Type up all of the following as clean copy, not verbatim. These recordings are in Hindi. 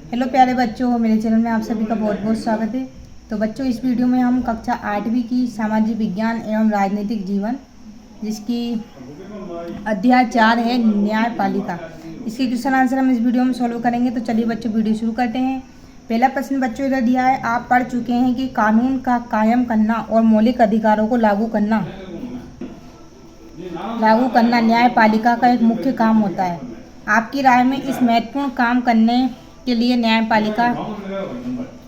हेलो प्यारे बच्चों, मेरे चैनल में आप सभी का बहुत बहुत स्वागत है। तो बच्चों, इस वीडियो में हम कक्षा 8वीं की सामाजिक विज्ञान एवं राजनीतिक जीवन, जिसकी अध्याय 4 है न्यायपालिका, इसके क्वेश्चन आंसर हम इस वीडियो में सॉल्व करेंगे। तो चलिए बच्चों, वीडियो शुरू करते हैं। पहला प्रश्न बच्चों इधर दिया है, आप पढ़ चुके हैं कि कानून का कायम करना और मौलिक अधिकारों को लागू करना न्यायपालिका का एक मुख्य काम होता है। आपकी राय में इस महत्वपूर्ण काम करने के लिए न्यायपालिका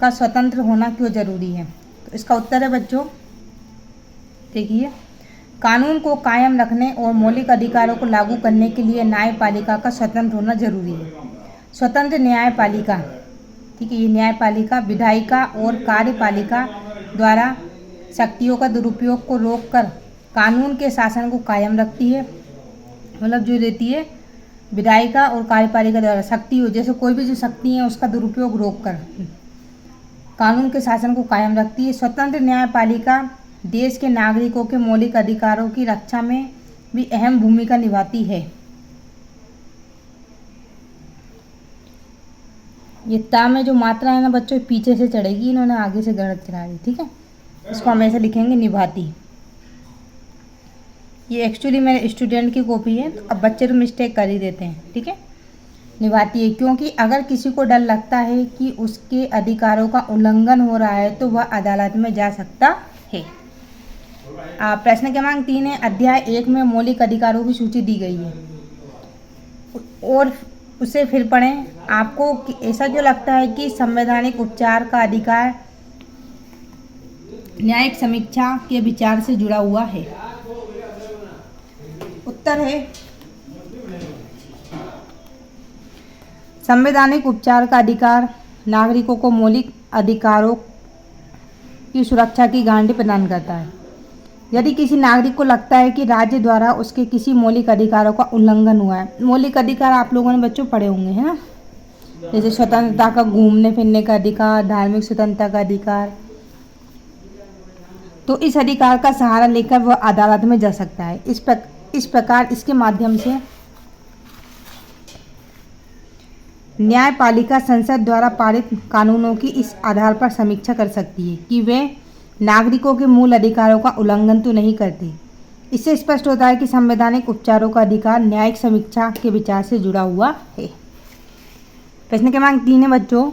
का स्वतंत्र होना क्यों जरूरी है? तो इसका उत्तर है बच्चों, देखिए, कानून को कायम रखने और मौलिक अधिकारों को लागू करने के लिए न्यायपालिका का स्वतंत्र होना जरूरी है। स्वतंत्र न्यायपालिका, ठीक है, ये न्यायपालिका विधायिका और कार्यपालिका द्वारा शक्तियों का दुरुपयोग को रोककर कानून के शासन को कायम रखती है। मतलब जो रहती है विधायिका और कार्यपालिका द्वारा शक्ति हो, जैसे कोई भी जो शक्ति है उसका दुरुपयोग रोककर कानून के शासन को कायम रखती है। स्वतंत्र न्यायपालिका देश के नागरिकों के मौलिक अधिकारों की रक्षा में भी अहम भूमिका निभाती है। ये ता में जो मात्रा है ना बच्चों, पीछे से चढ़ेगी, इन्होंने आगे से गलत चढ़ा दी, ठीक है। इसको हम ऐसे लिखेंगे, निभाती। ये एक्चुअली मेरे स्टूडेंट की कॉपी है, तो अब बच्चे तो मिस्टेक कर ही देते हैं, ठीक है। निभाती है क्योंकि अगर किसी को डर लगता है कि उसके अधिकारों का उल्लंघन हो रहा है तो वह अदालत में जा सकता है। प्रश्न क्रमांक 3 है, अध्याय 1 में मौलिक अधिकारों की सूची दी गई है और उसे फिर पढ़ें। आपको ऐसा क्यों लगता है कि संवैधानिक उपचार का अधिकार न्यायिक समीक्षा के विचार से जुड़ा हुआ है? उत्तर है, संवैधानिक उपचार का अधिकार नागरिकों को मौलिक अधिकारों की सुरक्षा की गारंटी प्रदान करता है। यदि किसी नागरिक को लगता है कि राज्य द्वारा उसके किसी मौलिक अधिकारों का उल्लंघन हुआ है, मौलिक अधिकार आप लोगों ने बच्चों पढ़े होंगे, है ना, जैसे स्वतंत्रता का घूमने फिरने का अधिकार, धार्मिक स्वतंत्रता का अधिकार, तो इस अधिकार का सहारा लेकर वह अदालत में जा सकता है। इस प्रकार इसके माध्यम से न्यायपालिका संसद द्वारा पारित कानूनों की इस आधार पर समीक्षा कर सकती है कि वे नागरिकों के मूल अधिकारों का उल्लंघन तो नहीं करते। इससे स्पष्ट होता है कि संवैधानिक उपचारों का अधिकार न्यायिक समीक्षा के विचार से जुड़ा हुआ है। प्रश्न क्रमांक 3 है बच्चों,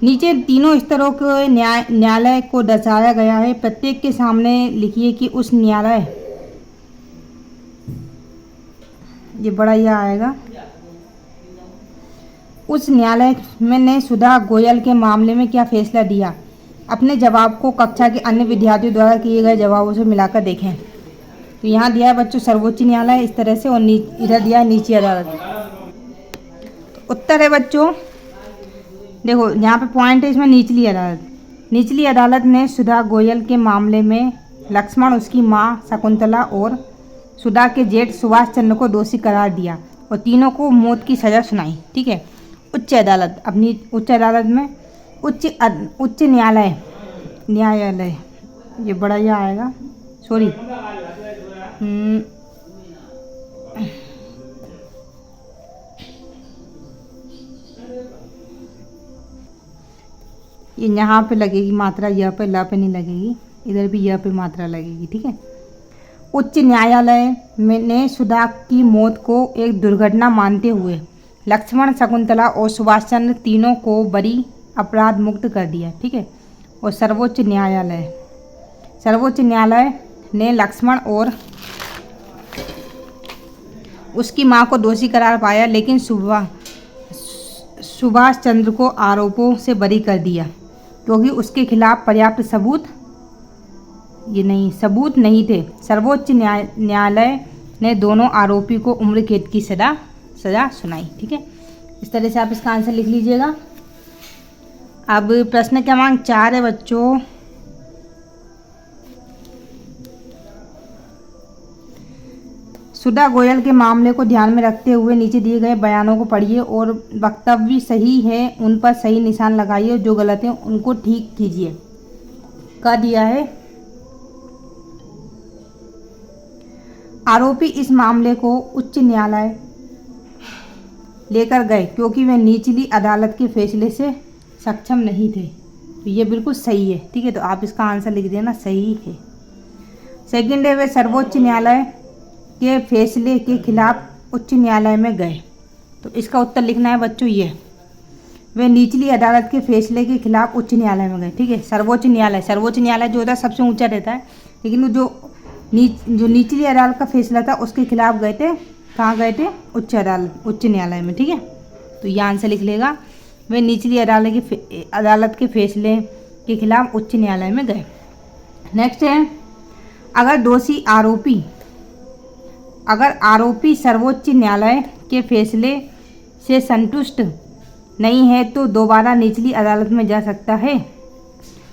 नीचे तीनों स्तरों के न्यायालय को दर्शाया गया है। प्रत्येक के सामने लिखिए कि उस न्यायालय, ये बड़ा यह आएगा, उस न्यायालय में ने सुधा गोयल के मामले में क्या फैसला दिया। अपने जवाब को कक्षा के अन्य विद्यार्थियों द्वारा किए गए जवाबों से मिलाकर देखें। तो यहाँ दिया है बच्चों सर्वोच्च न्यायालय इस तरह से, और इधर दिया है निचली अदालत। तो उत्तर है बच्चों, देखो यहाँ पे पॉइंट है इसमें, निचली अदालत। निचली अदालत ने सुधा गोयल के मामले में लक्ष्मण, उसकी माँ शकुंतला और सुधा के जेठ सुभाष चंद्र को दोषी करार दिया और तीनों को मौत की सजा सुनाई, ठीक है। उच्च अदालत, अपनी उच्च अदालत में उच्च न्यायालय, ये बड़ा यह आएगा, सॉरी, ये यहाँ पे लगेगी मात्रा, यह पे ल पे नहीं लगेगी, इधर भी यह पे मात्रा लगेगी, ठीक है। उच्च न्यायालय ने सुधा की मौत को एक दुर्घटना मानते हुए लक्ष्मण, शकुंतला और सुभाष चंद्र तीनों को बरी अपराध मुक्त कर दिया, ठीक है। और सर्वोच्च न्यायालय ने लक्ष्मण और उसकी मां को दोषी करार पाया, लेकिन सुभाष चंद्र को आरोपों से बरी कर दिया क्योंकि उसके खिलाफ पर्याप्त सबूत नहीं थे। सर्वोच्च न्यायालय ने दोनों आरोपी को उम्र कैद की सजा सुनाई, ठीक है। इस तरह से आप इसका आंसर लिख लीजिएगा। अब प्रश्न क्रमांक 4 है बच्चों, सुधा गोयल के मामले को ध्यान में रखते हुए नीचे दिए गए बयानों को पढ़िए और वक्तव्य सही है उन पर सही निशान लगाइए और जो गलत है उनको ठीक कीजिए। का दिया है, आरोपी इस मामले को उच्च न्यायालय लेकर गए क्योंकि वे निचली अदालत के फैसले से सक्षम नहीं थे। तो ये बिल्कुल सही है, ठीक है। तो आप इसका आंसर लिख देना, सही है। सेकंड है, वे सर्वोच्च न्यायालय के फैसले के खिलाफ उच्च न्यायालय में गए। तो इसका उत्तर लिखना है बच्चों ये, वे निचली अदालत के फैसले के खिलाफ उच्च न्यायालय में गए, ठीक है। सर्वोच्च न्यायालय जो होता है सबसे ऊंचा रहता है, लेकिन जो निचली अदालत का फैसला था उसके खिलाफ गए थे। कहाँ गए थे? उच्च न्यायालय में, ठीक है। तो ये आंसर लिख लेगा, वे निचली अदालत के फैसले के खिलाफ उच्च न्यायालय में गए। नेक्स्ट है, अगर आरोपी सर्वोच्च न्यायालय के फैसले से संतुष्ट नहीं है तो दोबारा निचली अदालत में जा सकता है।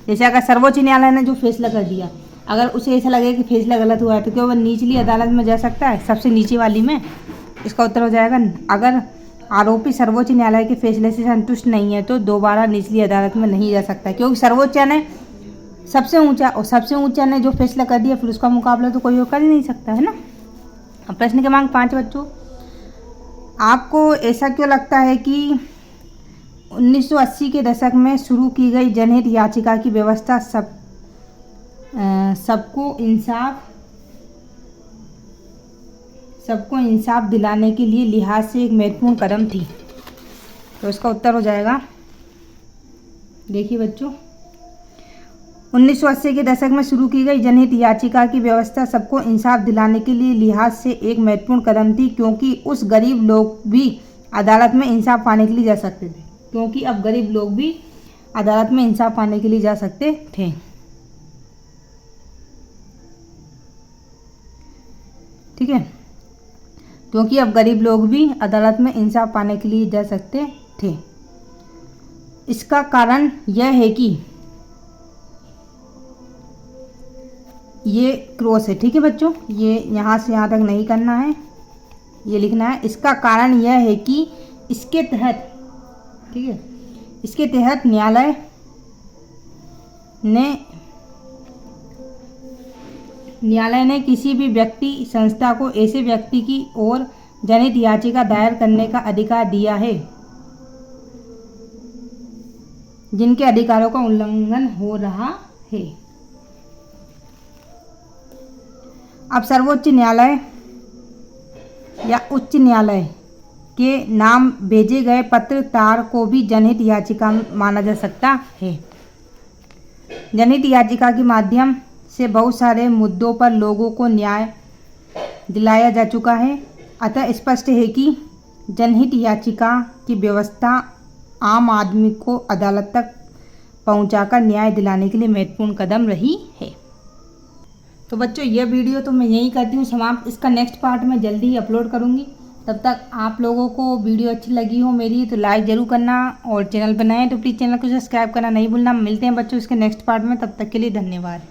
जैसे अगर सर्वोच्च न्यायालय ने जो फैसला कर दिया, अगर उसे ऐसा लगे कि फैसला गलत हुआ है तो क्या वह निचली अदालत में जा सकता है, सबसे नीचे वाली में? इसका उत्तर हो जाएगा, अगर आरोपी सर्वोच्च न्यायालय के फैसले से संतुष्ट नहीं है तो दोबारा निचली अदालत में नहीं जा सकता, क्योंकि सर्वोच्च ने सबसे ऊंचा ने जो फैसला कर दिया, फिर उसका मुकाबला तो कोई और कर ही नहीं सकता, है ना। अब प्रश्न क्रमांक 5 बच्चों, आपको ऐसा क्यों लगता है कि 1980 के दशक में शुरू की गई जनहित याचिका की व्यवस्था सबको इंसाफ दिलाने के लिए लिहाज से एक महत्वपूर्ण कदम थी? तो इसका उत्तर हो जाएगा, देखिए बच्चों, 1980 के दशक में शुरू की गई जनहित याचिका की व्यवस्था सबको इंसाफ दिलाने के लिए लिहाज से एक महत्वपूर्ण कदम थी, क्योंकि उस गरीब लोग भी अदालत में इंसाफ पाने के लिए जा सकते थे। क्योंकि अब गरीब लोग भी अदालत में इंसाफ पाने के लिए जा सकते थे। ठीक है, क्योंकि अब गरीब लोग भी अदालत में इंसाफ पाने के लिए जा सकते थे। इसका कारण यह है कि ये क्रॉस है, ठीक है बच्चों, ये यहाँ से यहाँ तक नहीं करना है, ये लिखना है। इसका कारण यह है कि इसके तहत, ठीक है, इसके तहत न्यायालय ने किसी भी व्यक्ति संस्था को ऐसे व्यक्ति की ओर जनहित याचिका दायर करने का अधिकार दिया है जिनके अधिकारों का उल्लंघन हो रहा है। अब सर्वोच्च न्यायालय या उच्च न्यायालय के नाम भेजे गए पत्र तार को भी जनहित याचिका माना जा सकता है। जनहित याचिका के माध्यम से बहुत सारे मुद्दों पर लोगों को न्याय दिलाया जा चुका है। अतः स्पष्ट है कि जनहित याचिका की व्यवस्था आम आदमी को अदालत तक पहुंचाकर न्याय दिलाने के लिए महत्वपूर्ण कदम रही है। तो बच्चों, यह वीडियो तो मैं यहीं करती हूँ समाप्त। इसका नेक्स्ट पार्ट मैं जल्दी ही अपलोड करूँगी। तब तक आप लोगों को वीडियो अच्छी लगी हो मेरी तो लाइक ज़रूर करना, और चैनल पर नए हैं तो प्लीज़ चैनल को सब्सक्राइब करना नहीं भूलना। मिलते हैं बच्चों इसके नेक्स्ट पार्ट में, तब तक के लिए धन्यवाद।